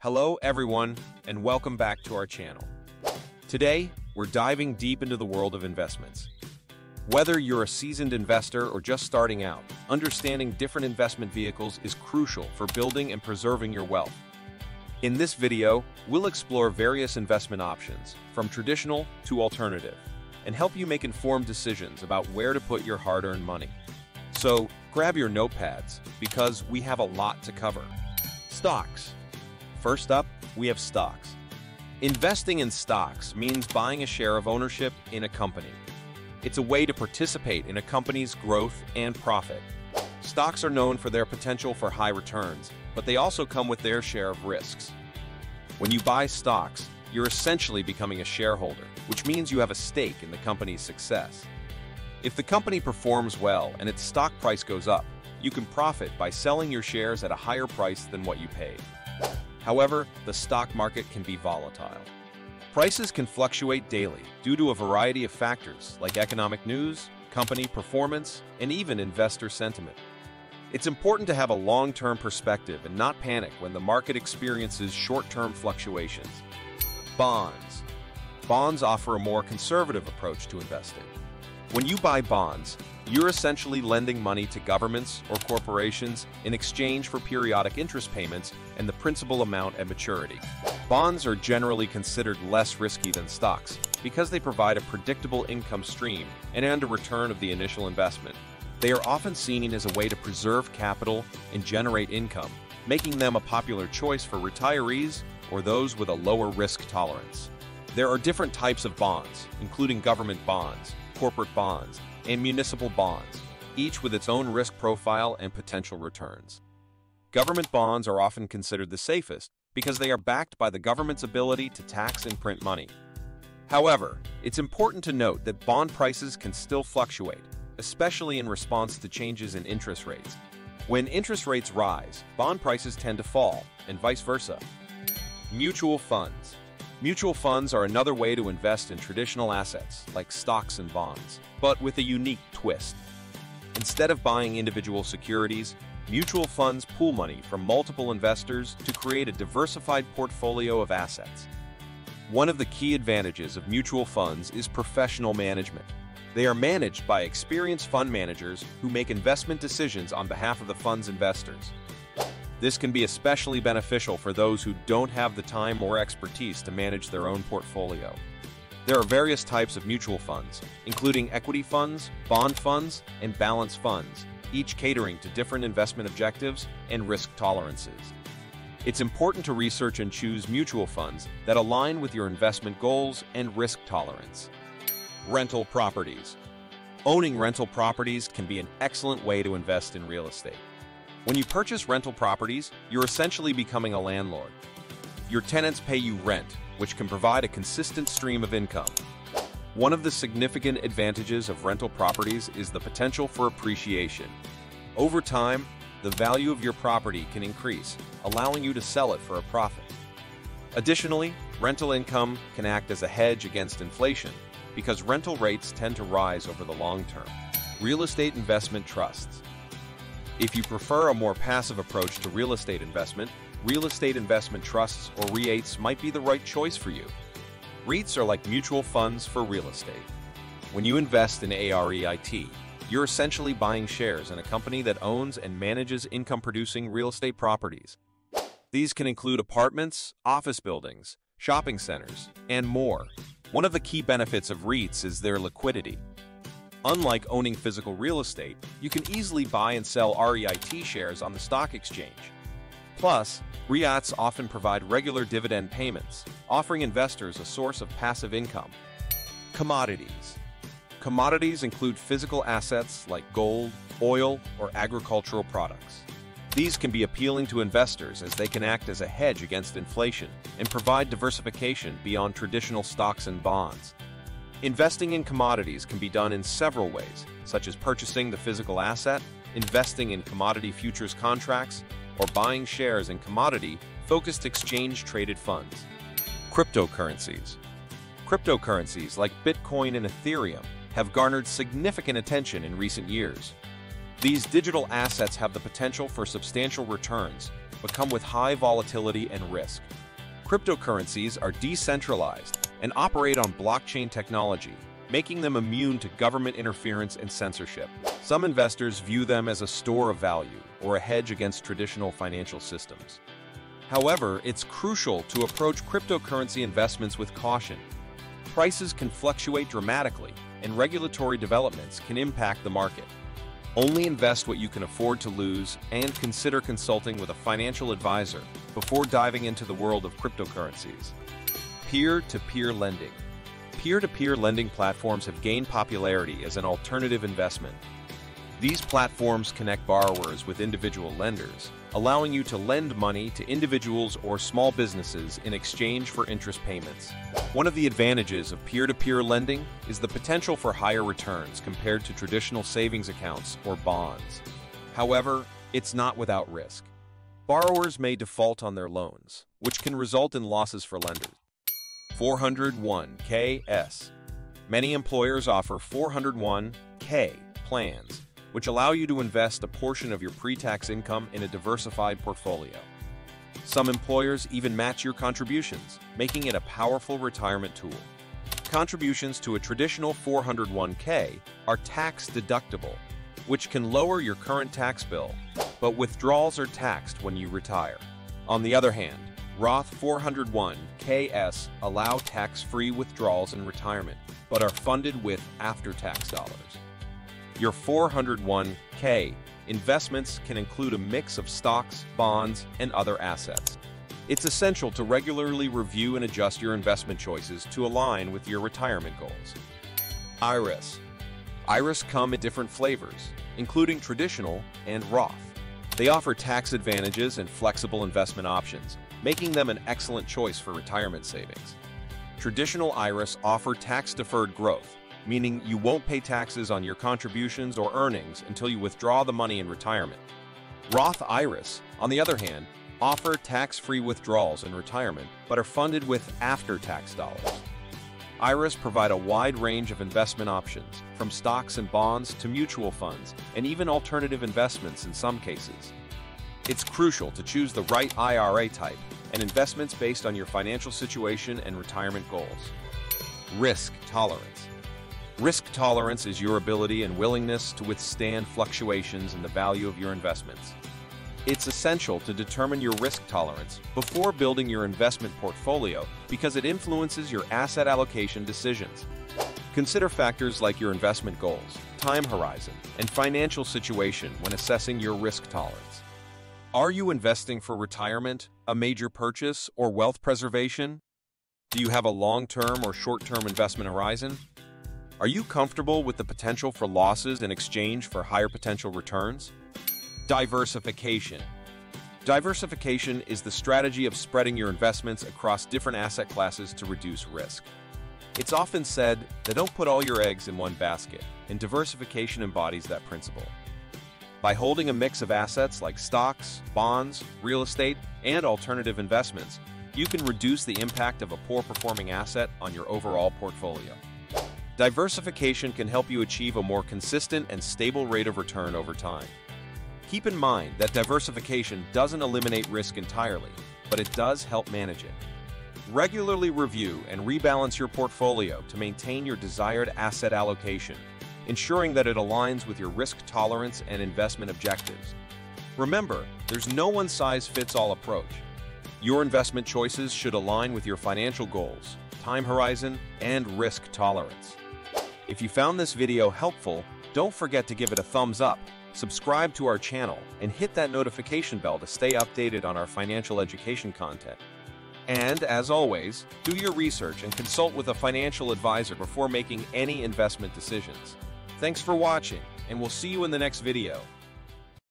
Hello everyone, and welcome back to our channel. Today, we're diving deep into the world of investments. Whether you're a seasoned investor or just starting out, understanding different investment vehicles is crucial for building and preserving your wealth. In this video, we'll explore various investment options, from traditional to alternative, and help you make informed decisions about where to put your hard-earned money. So, grab your notepads, because we have a lot to cover. Stocks. First up, we have stocks. Investing in stocks means buying a share of ownership in a company. It's a way to participate in a company's growth and profit. Stocks are known for their potential for high returns, but they also come with their share of risks. When you buy stocks, you're essentially becoming a shareholder, which means you have a stake in the company's success. If the company performs well and its stock price goes up, you can profit by selling your shares at a higher price than what you paid. However, the stock market can be volatile. Prices can fluctuate daily due to a variety of factors like economic news, company performance, and even investor sentiment. It's important to have a long-term perspective and not panic when the market experiences short-term fluctuations. Bonds. Bonds offer a more conservative approach to investing. When you buy bonds, you're essentially lending money to governments or corporations in exchange for periodic interest payments and the principal amount at maturity. Bonds are generally considered less risky than stocks because they provide a predictable income stream and a return of the initial investment. They are often seen as a way to preserve capital and generate income, making them a popular choice for retirees or those with a lower risk tolerance. There are different types of bonds, including government bonds, corporate bonds, and municipal bonds, each with its own risk profile and potential returns. Government bonds are often considered the safest because they are backed by the government's ability to tax and print money. However, it's important to note that bond prices can still fluctuate, especially in response to changes in interest rates. When interest rates rise, bond prices tend to fall, and vice versa. Mutual funds. Mutual funds are another way to invest in traditional assets, like stocks and bonds, but with a unique twist. Instead of buying individual securities, mutual funds pool money from multiple investors to create a diversified portfolio of assets. One of the key advantages of mutual funds is professional management. They are managed by experienced fund managers who make investment decisions on behalf of the fund's investors. This can be especially beneficial for those who don't have the time or expertise to manage their own portfolio. There are various types of mutual funds, including equity funds, bond funds, and balanced funds, each catering to different investment objectives and risk tolerances. It's important to research and choose mutual funds that align with your investment goals and risk tolerance. Rental properties. Owning rental properties can be an excellent way to invest in real estate. When you purchase rental properties, you're essentially becoming a landlord. Your tenants pay you rent, which can provide a consistent stream of income. One of the significant advantages of rental properties is the potential for appreciation. Over time, the value of your property can increase, allowing you to sell it for a profit. Additionally, rental income can act as a hedge against inflation because rental rates tend to rise over the long term. Real estate investment trusts. If you prefer a more passive approach to real estate investment trusts or REITs might be the right choice for you. REITs are like mutual funds for real estate. When you invest in a REIT, you're essentially buying shares in a company that owns and manages income-producing real estate properties. These can include apartments, office buildings, shopping centers, and more. One of the key benefits of REITs is their liquidity. Unlike owning physical real estate, you can easily buy and sell REIT shares on the stock exchange. Plus, REITs often provide regular dividend payments, offering investors a source of passive income. Commodities. Commodities include physical assets like gold, oil, or agricultural products. These can be appealing to investors as they can act as a hedge against inflation and provide diversification beyond traditional stocks and bonds. Investing in commodities can be done in several ways, such as purchasing the physical asset, investing in commodity futures contracts, or buying shares in commodity-focused exchange-traded funds. Cryptocurrencies. Cryptocurrencies like Bitcoin and Ethereum have garnered significant attention in recent years. These digital assets have the potential for substantial returns, but come with high volatility and risk. Cryptocurrencies are decentralized and operate on blockchain technology, making them immune to government interference and censorship. Some investors view them as a store of value or a hedge against traditional financial systems. However, it's crucial to approach cryptocurrency investments with caution. Prices can fluctuate dramatically, and regulatory developments can impact the market. Only invest what you can afford to lose and consider consulting with a financial advisor before diving into the world of cryptocurrencies. Peer-to-peer lending. Peer-to-peer lending platforms have gained popularity as an alternative investment. These platforms connect borrowers with individual lenders, allowing you to lend money to individuals or small businesses in exchange for interest payments. One of the advantages of peer-to-peer lending is the potential for higher returns compared to traditional savings accounts or bonds. However, it's not without risk. Borrowers may default on their loans, which can result in losses for lenders. 401(k)s. Many employers offer 401(k) plans, which allow you to invest a portion of your pre-tax income in a diversified portfolio. Some employers even match your contributions, making it a powerful retirement tool. Contributions to a traditional 401(k) are tax-deductible, which can lower your current tax bill, but withdrawals are taxed when you retire. On the other hand, Roth 401(k)s allow tax-free withdrawals in retirement, but are funded with after-tax dollars. Your 401(k) investments can include a mix of stocks, bonds, and other assets. It's essential to regularly review and adjust your investment choices to align with your retirement goals. IRAs. IRAs come in different flavors, including traditional and Roth. They offer tax advantages and flexible investment options, making them an excellent choice for retirement savings. Traditional IRAs offer tax-deferred growth, meaning you won't pay taxes on your contributions or earnings until you withdraw the money in retirement. Roth IRAs, on the other hand, offer tax-free withdrawals in retirement but are funded with after-tax dollars. IRAs provide a wide range of investment options, from stocks and bonds to mutual funds, and even alternative investments in some cases. It's crucial to choose the right IRA type and investments based on your financial situation and retirement goals. Risk tolerance. Risk tolerance is your ability and willingness to withstand fluctuations in the value of your investments. It's essential to determine your risk tolerance before building your investment portfolio because it influences your asset allocation decisions. Consider factors like your investment goals, time horizon, and financial situation when assessing your risk tolerance. Are you investing for retirement, a major purchase, or wealth preservation? Do you have a long-term or short-term investment horizon? Are you comfortable with the potential for losses in exchange for higher potential returns? Diversification. Diversification is the strategy of spreading your investments across different asset classes to reduce risk. It's often said that don't put all your eggs in one basket, and diversification embodies that principle. By holding a mix of assets like stocks, bonds, real estate, and alternative investments, you can reduce the impact of a poor-performing asset on your overall portfolio. Diversification can help you achieve a more consistent and stable rate of return over time. Keep in mind that diversification doesn't eliminate risk entirely, but it does help manage it. Regularly review and rebalance your portfolio to maintain your desired asset allocation, ensuring that it aligns with your risk tolerance and investment objectives. Remember, there's no one-size-fits-all approach. Your investment choices should align with your financial goals, time horizon, and risk tolerance. If you found this video helpful, don't forget to give it a thumbs up, subscribe to our channel, and hit that notification bell to stay updated on our financial education content. And, as always, do your research and consult with a financial advisor before making any investment decisions. Thanks for watching, and we'll see you in the next video.